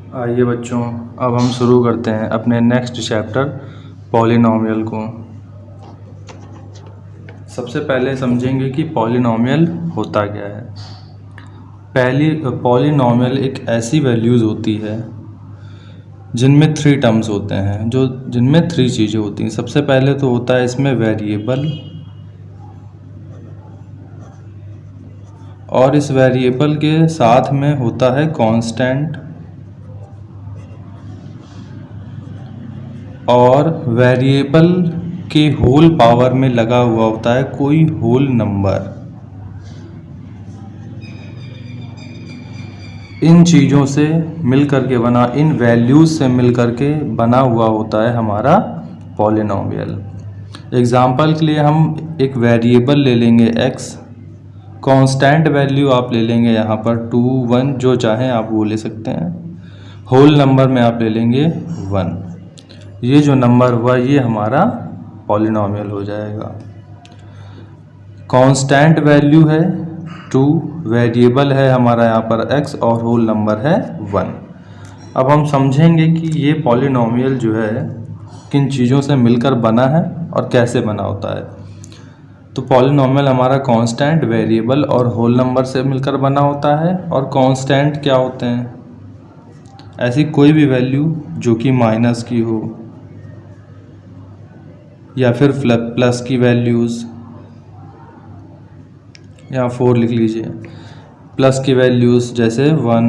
आइए बच्चों, अब हम शुरू करते हैं अपने नेक्स्ट चैप्टर पॉलिनॉमियल को। सबसे पहले समझेंगे कि पॉलिनॉमियल होता क्या है। पहली, पॉलिनॉमियल एक ऐसी वैल्यूज़ होती है जिनमें 3 टर्म्स होते हैं, जिनमें 3 चीज़ें होती हैं। सबसे पहले तो होता है इसमें वेरिएबल, और इस वेरिएबल के साथ में होता है कांस्टेंट, और वेरिएबल के होल पावर में लगा हुआ होता है कोई होल नंबर। इन चीज़ों से मिलकर के बना, इन वैल्यूज़ से मिलकर के बना हुआ होता है हमारा पॉलिनॉमियल। एग्जाम्पल के लिए हम एक वेरिएबल ले लेंगे x, कांस्टेंट वैल्यू आप ले लेंगे यहाँ पर 2, 1, जो चाहें आप वो ले सकते हैं। होल नंबर में आप ले लेंगे 1। ये जो नंबर हुआ ये हमारा पॉलिनॉमियल हो जाएगा। कांस्टेंट वैल्यू है 2, वेरिएबल है हमारा यहाँ पर x, और होल नंबर है 1। अब हम समझेंगे कि ये पॉलिनॉमियल जो है किन चीज़ों से मिलकर बना है और कैसे बना होता है। तो पॉलिनॉमियल हमारा कांस्टेंट, वेरिएबल और होल नंबर से मिलकर बना होता है। और कांस्टेंट क्या होते हैं? ऐसी कोई भी वैल्यू जो कि माइनस की हो या फिर प्लस की वैल्यूज़, यहाँ 4 लिख लीजिए। प्लस की वैल्यूज़ जैसे 1,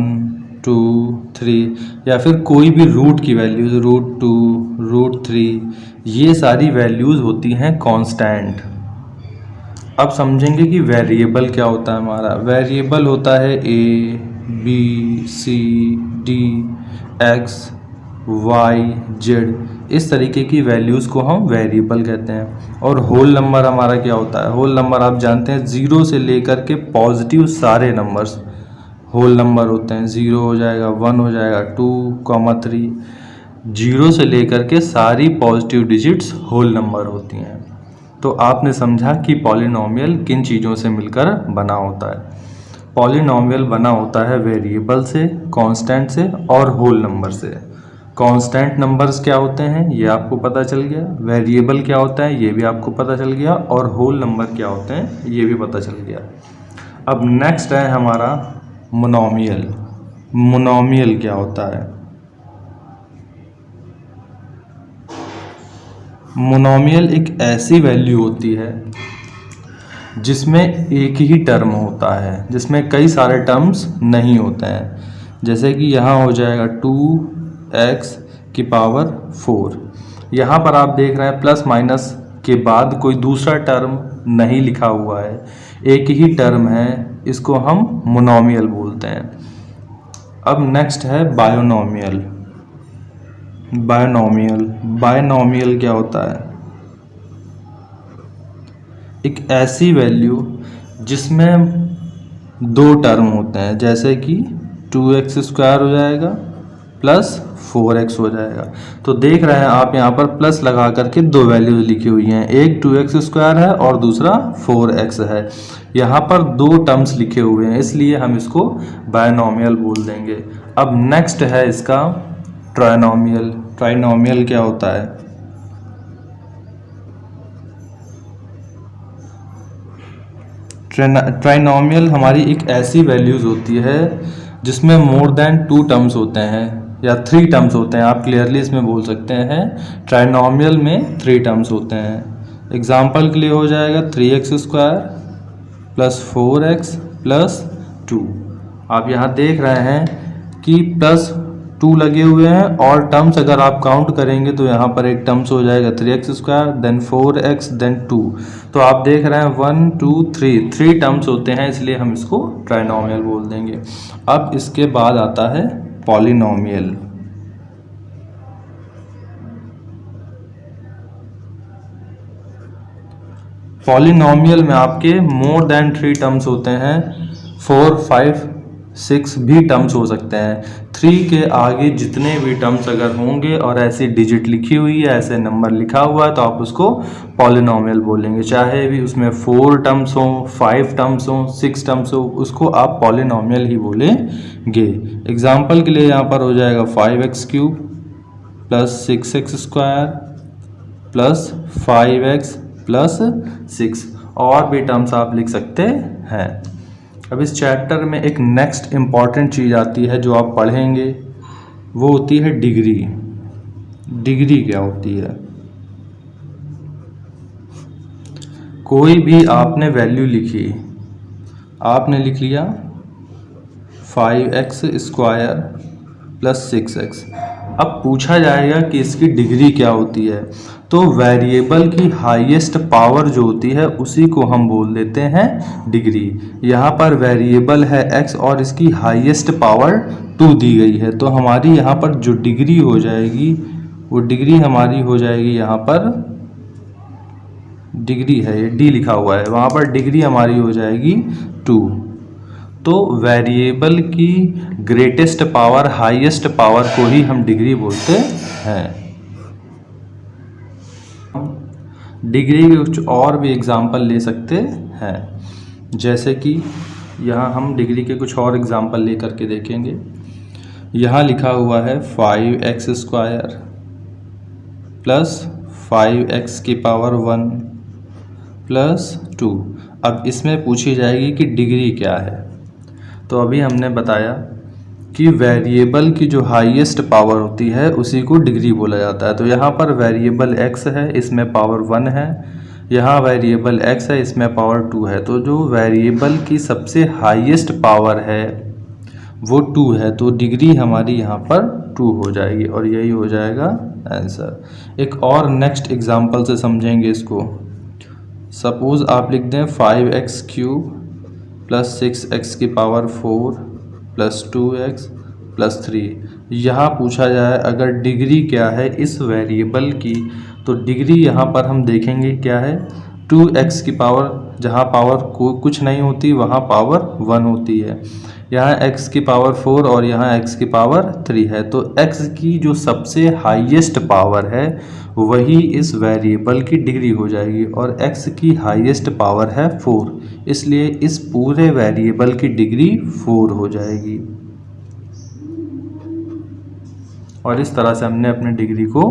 2, 3, या फिर कोई भी रूट की वैल्यूज़, √2, √3, ये सारी वैल्यूज़ होती हैं कांस्टेंट। अब समझेंगे कि वेरिएबल क्या होता है हमारा। वेरिएबल होता है a, b, c, d, x, y, z, इस तरीके की वैल्यूज़ को हम वेरिएबल कहते हैं। और होल नंबर हमारा क्या होता है? होल नंबर आप जानते हैं 0 से लेकर के पॉजिटिव सारे नंबर्स होल नंबर होते हैं। 0 हो जाएगा, 1 हो जाएगा, 2, 3, 0 से लेकर के सारी पॉजिटिव डिजिट्स होल नंबर होती हैं। तो आपने समझा कि पॉलिनॉमियल किन चीज़ों से मिलकर बना होता है। पॉलिनॉमियल बना होता है वेरिएबल से, कांस्टेंट से और होल नंबर से। कांस्टेंट नंबर्स क्या होते हैं ये आपको पता चल गया, वेरिएबल क्या होता है ये भी आपको पता चल गया, और होल नंबर क्या होते हैं ये भी पता चल गया। अब नेक्स्ट है हमारा मोनोमियल। मोनोमियल क्या होता है? मोनोमियल एक ऐसी वैल्यू होती है जिसमें एक ही टर्म होता है, जिसमें कई सारे टर्म्स नहीं होते हैं। जैसे कि यहाँ हो जाएगा 2x की पावर 4। यहाँ पर आप देख रहे हैं प्लस माइनस के बाद कोई दूसरा टर्म नहीं लिखा हुआ है, एक ही टर्म है, इसको हम मोनोमियल बोलते हैं। अब नेक्स्ट है बायनोमियल। बायनोमियल क्या होता है? एक ऐसी वैल्यू जिसमें 2 टर्म होते हैं, जैसे कि 2x² हो जाएगा प्लस 4x हो जाएगा। तो देख रहे हैं आप यहाँ पर प्लस लगा करके 2 वैल्यूज लिखी हुई हैं, एक 2x² है और दूसरा 4x है। यहाँ पर 2 टर्म्स लिखे हुए हैं, इसलिए हम इसको बायनोमियल बोल देंगे। अब नेक्स्ट है इसका ट्राइनोमियल। ट्राइनोमियल क्या होता है? ट्राइनोमियल हमारी एक ऐसी वैल्यूज़ होती है जिसमें मोर देन 2 टर्म्स होते हैं या 3 टर्म्स होते हैं। आप क्लियरली इसमें बोल सकते हैं ट्राइनोमियल में 3 टर्म्स होते हैं। एग्जाम्पल के लिए हो जाएगा 3x² प्लस 4x प्लस 2। आप यहाँ देख रहे हैं कि प्लस 2 लगे हुए हैं, और टर्म्स अगर आप काउंट करेंगे तो यहाँ पर एक टर्म्स हो जाएगा 3x², देन 4x, देन 2। तो आप देख रहे हैं 1, 2, 3 टर्म्स होते हैं, इसलिए हम इसको ट्राइनोमियल बोल देंगे। अब इसके बाद आता है पॉलिनोमियल। पॉलिनोमियल में आपके मोर देन 3 टर्म्स होते हैं, 4, 5 6 भी टर्म्स हो सकते हैं। 3 के आगे जितने भी टर्म्स अगर होंगे और ऐसी डिजिट लिखी हुई है, ऐसे नंबर लिखा हुआ है, तो आप उसको पॉलिनोमियल बोलेंगे। चाहे भी उसमें 4 टर्म्स हो, 5 टर्म्स हो, 6 टर्म्स हो, उसको आप पॉलिनोमियल ही बोलेंगे। एग्जाम्पल के लिए यहाँ पर हो जाएगा 5x³ plus 6x² plus 5x plus 6, और भी टर्म्स आप लिख सकते हैं। अब इस चैप्टर में एक नेक्स्ट इम्पॉर्टेंट चीज़ आती है जो आप पढ़ेंगे, वो होती है डिग्री। डिग्री क्या होती है? कोई भी आपने वैल्यू लिखी, आपने लिख लिया 5x² प्लस 6x। अब पूछा जाएगा कि इसकी डिग्री क्या होती है, तो वेरिएबल की हाईएस्ट पावर जो होती है उसी को हम बोल देते हैं डिग्री। यहाँ पर वेरिएबल है x और इसकी हाईएस्ट पावर 2 दी गई है, तो हमारी यहाँ पर जो डिग्री हो जाएगी वो डिग्री हमारी हो जाएगी, यहाँ पर डिग्री है, ये d लिखा हुआ है, वहाँ पर डिग्री हमारी हो जाएगी 2। तो वेरिएबल की ग्रेटेस्ट पावर, हाईएस्ट पावर को ही हम डिग्री बोलते हैं। डिग्री के कुछ और भी एग्जाम्पल ले सकते हैं, जैसे कि यहाँ हम डिग्री के कुछ और एग्जाम्पल ले करके देखेंगे। यहाँ लिखा हुआ है 5x² प्लस 5x⁻1 प्लस 2। अब इसमें पूछी जाएगी कि डिग्री क्या है। तो अभी हमने बताया कि वेरिएबल की जो हाईएस्ट पावर होती है उसी को डिग्री बोला जाता है। तो यहाँ पर वेरिएबल x है, इसमें पावर 1 है, यहाँ वेरिएबल x है, इसमें पावर 2 है। तो जो वेरिएबल की सबसे हाईएस्ट पावर है वो 2 है, तो डिग्री हमारी यहाँ पर 2 हो जाएगी, और यही हो जाएगा आंसर। एक और नेक्स्ट एग्जांपल से समझेंगे इसको। सपोज़ आप लिख दें 5x³ plus 6x⁴ plus 2x plus 3। यहाँ पूछा जाए अगर डिग्री क्या है इस वेरिएबल की, तो डिग्री यहाँ पर हम देखेंगे क्या है, 2x की पावर, जहाँ पावर कुछ नहीं होती वहाँ पावर 1 होती है, यहाँ x की पावर 4 और यहाँ x की पावर 3 है। तो x की जो सबसे हाईएस्ट पावर है वही इस वेरिएबल की डिग्री हो जाएगी, और x की हाईएस्ट पावर है 4, इसलिए इस पूरे वेरिएबल की डिग्री 4 हो जाएगी। और इस तरह से हमने अपनी डिग्री को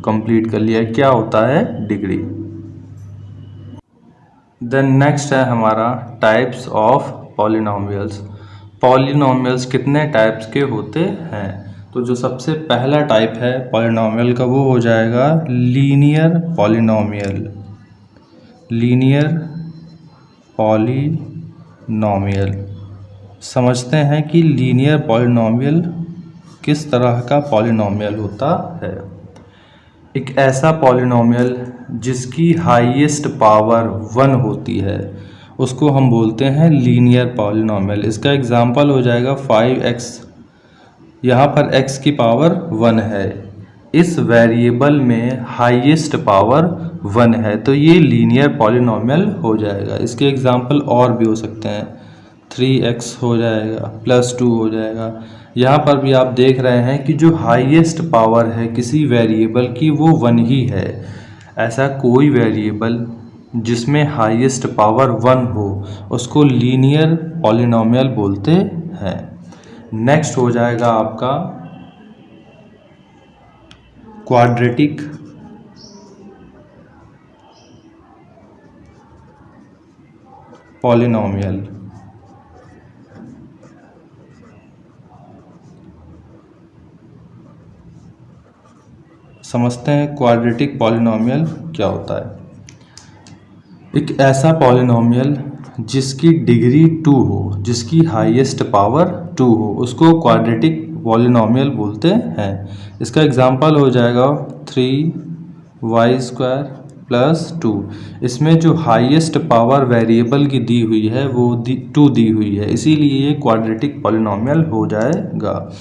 कंप्लीट कर लिया। क्या होता है डिग्री? देन नेक्स्ट है हमारा टाइप्स ऑफ पॉलिनोमियल्स। पॉलिनोमियल्स कितने टाइप्स के होते हैं? तो जो सबसे पहला टाइप है पॉलिनोमियल का वो हो जाएगा लीनियर पॉलिनोमियल। Linear polynomial. समझते हैं कि लीनियर पॉलिनोमियल किस तरह का पॉलिनोमियल होता है। एक ऐसा पॉलिनोमियल जिसकी हाईएस्ट पावर 1 होती है उसको हम बोलते हैं लीनियर पॉलिनोमियल। इसका एग्जांपल हो जाएगा 5x, यहाँ पर x की पावर 1 है, इस वेरिएबल में हाईएस्ट पावर 1 है, तो ये लीनियर पॉलिनोमियल हो जाएगा। इसके एग्जांपल और भी हो सकते हैं, 3x हो जाएगा, प्लस 2 हो जाएगा। यहाँ पर भी आप देख रहे हैं कि जो हाईएस्ट पावर है किसी वेरिएबल की वो 1 ही है। ऐसा कोई वेरिएबल जिसमें हाईएस्ट पावर 1 हो उसको लीनियर पॉलिनोमियल बोलते हैं। नेक्स्ट हो जाएगा आपका क्वाड्रेटिक पॉलिनोमियल। समझते हैं क्वाड्रेटिक पॉलिनोमियल क्या होता है। एक ऐसा पॉलिनोमियल जिसकी डिग्री 2 हो, जिसकी हाईएस्ट पावर 2 हो, उसको क्वाड्रेटिक पॉलिनोमियल बोलते हैं। इसका एग्जांपल हो जाएगा 3y² प्लस 2। इसमें जो हाईएस्ट पावर वेरिएबल की दी हुई है वो 2 दी हुई है, इसीलिए ये क्वाड्रेटिक पॉलिनोमियल हो जाएगा।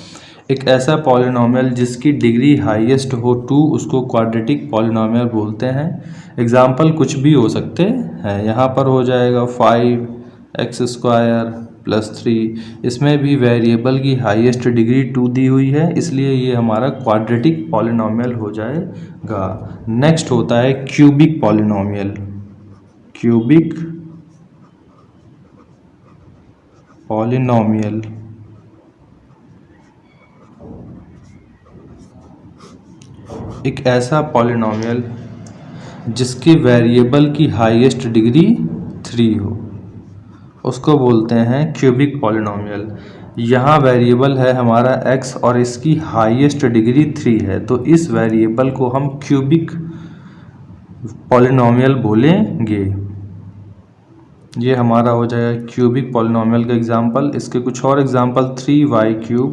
एक ऐसा पॉलिनोमियल जिसकी डिग्री हाईएस्ट हो 2 उसको क्वाड्रेटिक पॉलिनोमियल बोलते हैं। एग्जाम्पल कुछ भी हो सकते हैं। यहाँ पर हो जाएगा 5x² +3। इसमें भी वेरिएबल की हाईएस्ट डिग्री 2 दी हुई है, इसलिए ये हमारा क्वाड्रेटिक पॉलिनोमियल हो जाएगा। नेक्स्ट होता है क्यूबिक पॉलिनोमियल। क्यूबिक पॉलिनोमियल एक ऐसा पॉलिनोमियल जिसके वेरिएबल की हाईएस्ट डिग्री 3 हो, उसको बोलते हैं क्यूबिक पॉलिनोमियल। यहाँ वेरिएबल है हमारा x और इसकी हाईएस्ट डिग्री 3 है, तो इस वेरिएबल को हम क्यूबिक पॉलिनोमियल बोलेंगे। ये हमारा हो जाएगा क्यूबिक पॉलिनोमियल का एग्जाम्पल। इसके कुछ और एग्जाम्पल 3y³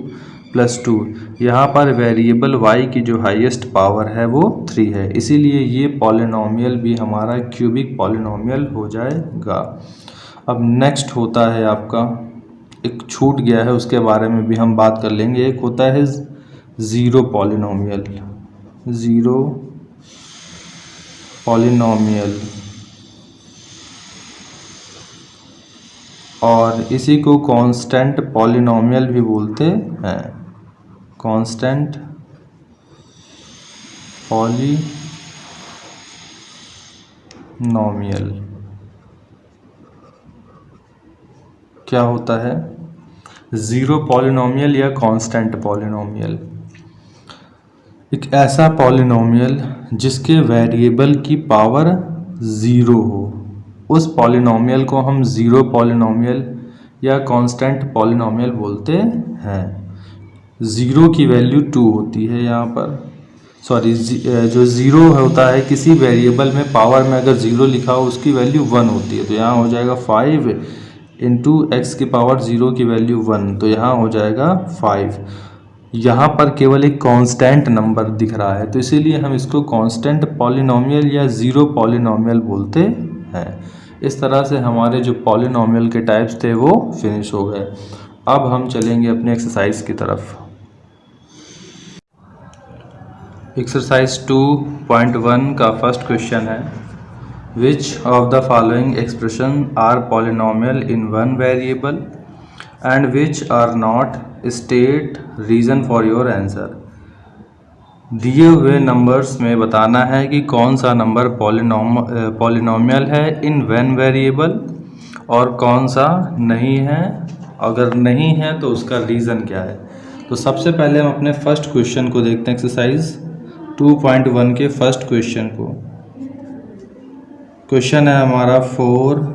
+ 2। यहाँ पर वेरिएबल y की जो हाईएस्ट पावर है वो 3 है, इसीलिए ये पॉलिनोमियल भी हमारा क्यूबिक पॉलिनोमियल हो जाएगा। अब नेक्स्ट होता है आपका, एक छूट गया है उसके बारे में भी हम बात कर लेंगे। एक होता है ज़ीरो पॉलिनोमियल। ज़ीरो पॉलिनोमियल और इसी को कांस्टेंट पॉलिनोमियल भी बोलते हैं। कांस्टेंट पॉलिनोमियल क्या होता है? ज़ीरो पॉलिनोमियल या कांस्टेंट पॉलिनोमियल एक ऐसा पॉलिनोमियल जिसके वेरिएबल की पावर 0 हो, उस पॉलिनोमियल को हम ज़ीरो पॉलिनोमियल या कांस्टेंट पॉलिनोमियल बोलते हैं। ज़ीरो की वैल्यू 2 होती है यहाँ पर, सॉरी जो ज़ीरो होता है किसी वेरिएबल में पावर में अगर 0 लिखा हो उसकी वैल्यू 1 होती है, तो यहाँ हो जाएगा 5 × x की पावर 0 की वैल्यू 1, तो यहाँ हो जाएगा 5। यहाँ पर केवल एक कांस्टेंट नंबर दिख रहा है, तो इसीलिए हम इसको कांस्टेंट पॉलिनोमियल या ज़ीरो पॉलिनोमियल बोलते हैं। इस तरह से हमारे जो पॉलिनोमियल के टाइप्स थे वो फिनिश हो गए। अब हम चलेंगे अपने एक्सरसाइज की तरफ। एक्सरसाइज 2.1 का फर्स्ट क्वेश्चन है, which of the following expression are polynomial in one variable and which are not, state reason for your answer. दिए हुए नंबर्स में बताना है कि कौन सा नंबर पॉलिनोमियल है इन वन वेरिएबल और कौन सा नहीं है, अगर नहीं है तो उसका रीज़न क्या है। तो सबसे पहले हम अपने फर्स्ट क्वेश्चन को देखते हैं, एक्सरसाइज 2.1 के फर्स्ट क्वेश्चन को। क्वेश्चन है हमारा 4x²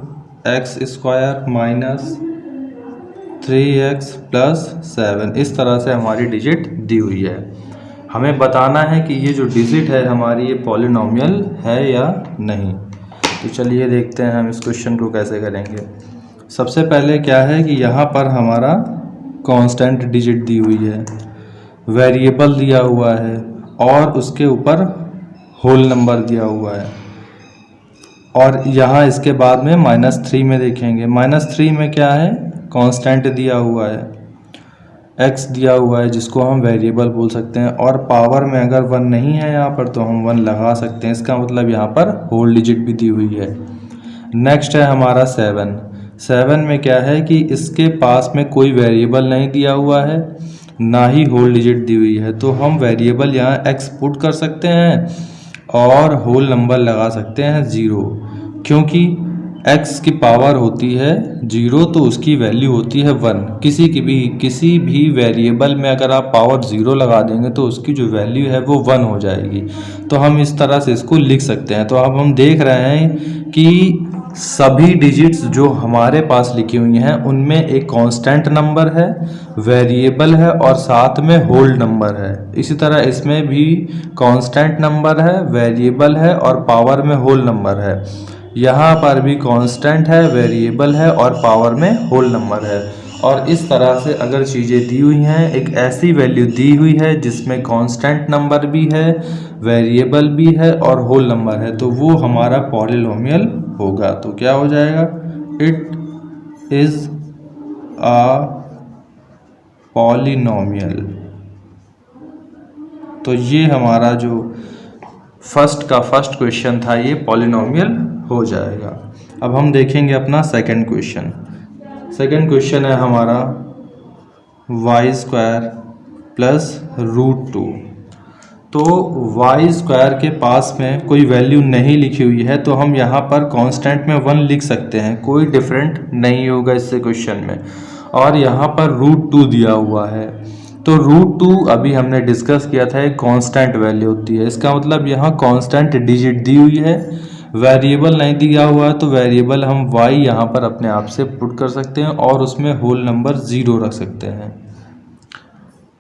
- 3x + 7। इस तरह से हमारी डिजिट दी हुई है। हमें बताना है कि ये जो डिजिट है हमारी ये पॉलिनोमियल है या नहीं। तो चलिए देखते हैं हम इस क्वेश्चन को कैसे करेंगे। सबसे पहले क्या है कि यहाँ पर हमारा कांस्टेंट डिजिट दी हुई है, वेरिएबल दिया हुआ है और उसके ऊपर होल नंबर दिया हुआ है, और यहाँ इसके बाद में -3 में देखेंगे। -3 में क्या है? कांस्टेंट दिया हुआ है, x दिया हुआ है जिसको हम वेरिएबल बोल सकते हैं, और पावर में अगर 1 नहीं है यहाँ पर तो हम 1 लगा सकते हैं, इसका मतलब यहाँ पर होल डिजिट भी दी हुई है। नेक्स्ट है हमारा 7। 7 में क्या है कि इसके पास में कोई वेरिएबल नहीं दिया हुआ है, ना ही होल डिजिट दी हुई है, तो हम वेरिएबल यहाँ x पुट कर सकते हैं और होल नंबर लगा सकते हैं 0, क्योंकि x की पावर होती है 0 तो उसकी वैल्यू होती है 1। किसी भी वेरिएबल में अगर आप पावर 0 लगा देंगे तो उसकी जो वैल्यू है वो 1 हो जाएगी, तो हम इस तरह से इसको लिख सकते हैं। तो अब हम देख रहे हैं कि सभी डिजिट्स जो हमारे पास लिखी हुई हैं उनमें एक कांस्टेंट नंबर है, वेरिएबल है और साथ में होल नंबर है। इसी तरह इसमें भी कांस्टेंट नंबर है, वेरिएबल है और पावर में होल नंबर है। यहाँ पर भी कांस्टेंट है, वेरिएबल है और पावर में होल नंबर है। और इस तरह से अगर चीज़ें दी हुई हैं, एक ऐसी वैल्यू दी हुई है जिसमें कांस्टेंट नंबर भी है, वेरिएबल भी है और होल नंबर है, तो वो हमारा पॉलिनोमियल होगा। तो क्या हो जाएगा? It is a polynomial. तो ये हमारा जो फर्स्ट क्वेश्चन था ये पॉलिनोमियल हो जाएगा। अब हम देखेंगे अपना सेकंड क्वेश्चन। सेकंड क्वेश्चन है हमारा y² प्लस √2। तो y² के पास में कोई वैल्यू नहीं लिखी हुई है, तो हम यहाँ पर कांस्टेंट में 1 लिख सकते हैं, कोई डिफरेंट नहीं होगा इससे क्वेश्चन में। और यहाँ पर √2 दिया हुआ है, तो √2 अभी हमने डिस्कस किया था एक कांस्टेंट वैल्यू होती है। इसका मतलब यहाँ कांस्टेंट डिजिट दी हुई है, वेरिएबल नहीं दिया हुआ है, तो वेरिएबल हम y यहाँ पर अपने आप से पुट कर सकते हैं और उसमें होल नंबर 0 रख सकते हैं।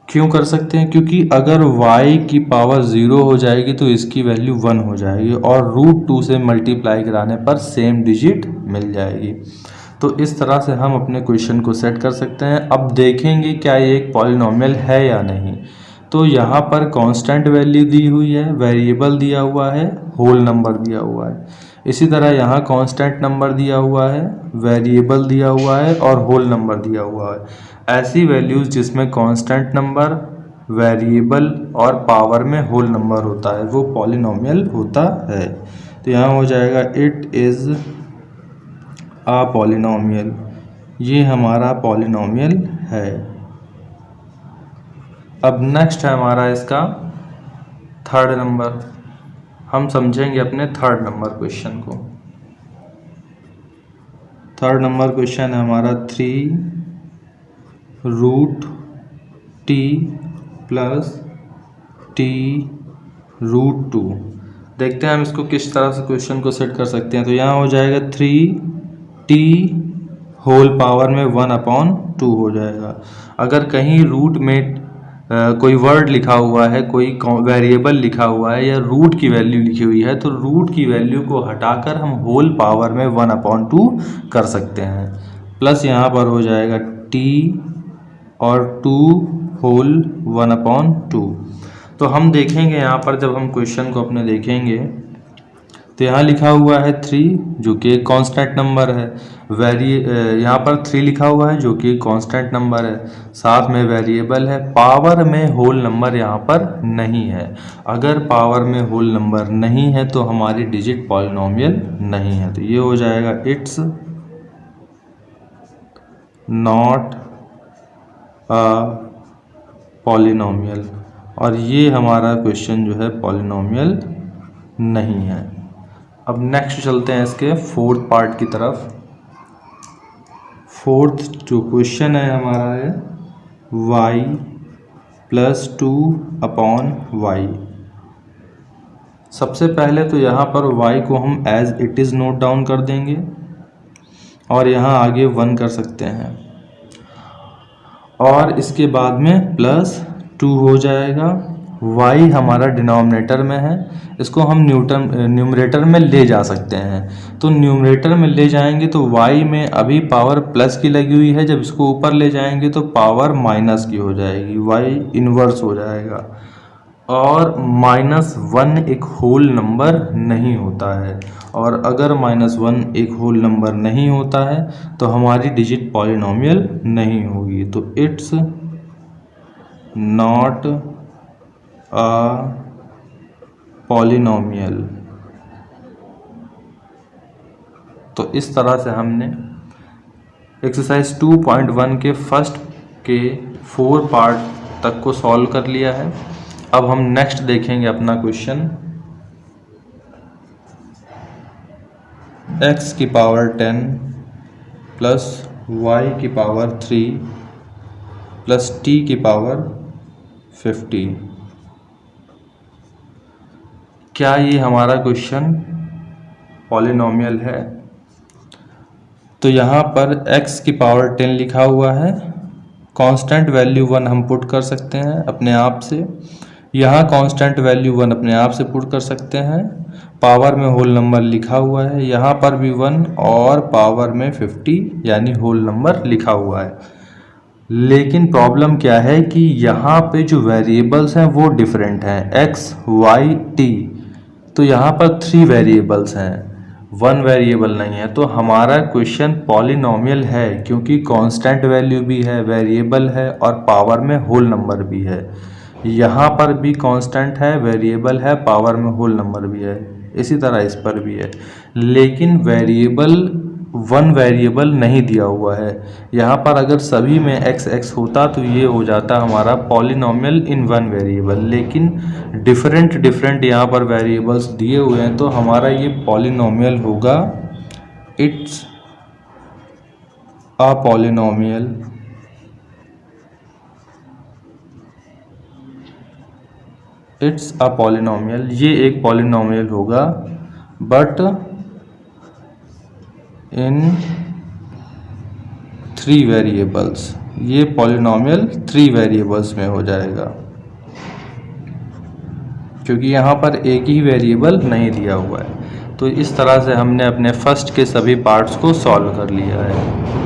क्यों कर सकते हैं? क्योंकि अगर y की पावर 0 हो जाएगी तो इसकी वैल्यू 1 हो जाएगी और √2 से मल्टीप्लाई कराने पर सेम डिजिट मिल जाएगी। तो इस तरह से हम अपने क्वेश्चन को सेट कर सकते हैं। अब देखेंगे क्या ये एक पॉलिनॉमियल है या नहीं। तो यहाँ पर कांस्टेंट वैल्यू दी हुई है, वेरिएबल दिया हुआ है, होल नंबर दिया हुआ है। इसी तरह यहाँ कांस्टेंट नंबर दिया हुआ है, वेरिएबल दिया हुआ है और होल नंबर दिया हुआ है। ऐसी वैल्यूज़ जिसमें कांस्टेंट नंबर, वेरिएबल और पावर में होल नंबर होता है वो पॉलिनॉमियल होता है। तो यहाँ हो जाएगा इट इज़ आ पॉलिनॉमियल, ये हमारा पॉलिनॉमियल है। अब नेक्स्ट है हमारा इसका थर्ड नंबर। हम समझेंगे अपने थर्ड नंबर क्वेश्चन को। थर्ड नंबर क्वेश्चन है हमारा 3 √t प्लस t √2। देखते हैं हम इसको किस तरह से क्वेश्चन को सेट कर सकते हैं। तो यहाँ हो जाएगा 3t होल पावर में 1/2 हो जाएगा। अगर कहीं रूट में कोई वर्ड लिखा हुआ है, कोई वेरिएबल लिखा हुआ है या रूट की वैल्यू लिखी हुई है, तो रूट की वैल्यू को हटाकर हम होल पावर में 1/2 कर सकते हैं। प्लस यहाँ पर हो जाएगा t और 2 होल 1/2। तो हम देखेंगे यहाँ पर जब हम क्वेश्चन को अपने देखेंगे तो यहाँ लिखा हुआ है 3 जो कि एक कांस्टेंट नंबर है, यहाँ पर 3 लिखा हुआ है जो कि कांस्टेंट नंबर है, साथ में वेरिएबल है, पावर में होल नंबर यहाँ पर नहीं है। अगर पावर में होल नंबर नहीं है तो हमारी डिजिट पॉलिनॉमियल नहीं है। तो ये हो जाएगा इट्स नॉट अ पॉलिनॉमियल, और ये हमारा क्वेश्चन जो है पॉलिनॉमियल नहीं है। अब नेक्स्ट चलते हैं इसके फोर्थ पार्ट की तरफ। फोर्थ जो क्वेश्चन है हमारा है y प्लस 2/y। सबसे पहले तो यहाँ पर y को हम as it is note down कर देंगे और यहाँ आगे 1 कर सकते हैं, और इसके बाद में प्लस 2 हो जाएगा। y हमारा डिनोमिनेटर में है, इसको हम न्यूमरेटर में ले जा सकते हैं। तो न्यूमरेटर में ले जाएंगे तो y में अभी पावर प्लस की लगी हुई है, जब इसको ऊपर ले जाएंगे तो पावर माइनस की हो जाएगी, y इन्वर्स हो जाएगा। और -1 एक होल नंबर नहीं होता है, और अगर -1 एक होल नंबर नहीं होता है तो हमारी डिजिट पॉलिनॉमियल नहीं होगी। तो इट्स नॉट अ पॉलिनॉमियल। तो इस तरह से हमने एक्सरसाइज 2.1 के फर्स्ट के 4 पार्ट तक को सॉल्व कर लिया है। अब हम नेक्स्ट देखेंगे अपना क्वेश्चन x की पावर 10 प्लस y की पावर 3 प्लस t की पावर 50। क्या ये हमारा क्वेश्चन पॉलिनॉमियल है? तो यहाँ पर x की पावर 10 लिखा हुआ है, कांस्टेंट वैल्यू 1 हम पुट कर सकते हैं अपने आप से, यहाँ कांस्टेंट वैल्यू 1 अपने आप से पुट कर सकते हैं, पावर में होल नंबर लिखा हुआ है, यहाँ पर भी 1 और पावर में 50 यानी होल नंबर लिखा हुआ है। लेकिन प्रॉब्लम क्या है कि यहाँ पे जो वेरिएबल्स हैं वो डिफरेंट हैं, x, y, t। तो यहाँ पर 3 वेरिएबल्स हैं, 1 वेरिएबल नहीं है। तो हमारा क्वेश्चन पॉलिनॉमियल है क्योंकि कांस्टेंट वैल्यू भी है, वेरिएबल है और पावर में होल नंबर भी है। यहाँ पर भी कांस्टेंट है, वेरिएबल है, पावर में होल नंबर भी है, इसी तरह इस पर भी है। लेकिन वेरिएबल वन वेरिएबल नहीं दिया हुआ है। यहाँ पर अगर सभी में एक्स एक्स होता तो ये हो जाता हमारा पॉलिनॉमियल इन वन वेरिएबल, लेकिन डिफरेंट डिफरेंट यहाँ पर वेरिएबल्स दिए हुए हैं तो हमारा ये पॉलिनॉमियल होगा। It's a polynomial, it's a polynomial, ये एक पॉलिनॉमियल होगा, बट इन 3 वेरिएबल्स, ये पॉलिनॉमियल 3 वेरिएबल्स में हो जाएगा, क्योंकि यहाँ पर एक ही वेरिएबल नहीं दिया हुआ है। तो इस तरह से हमने अपने फर्स्ट के सभी पार्ट्स को सॉल्व कर लिया है।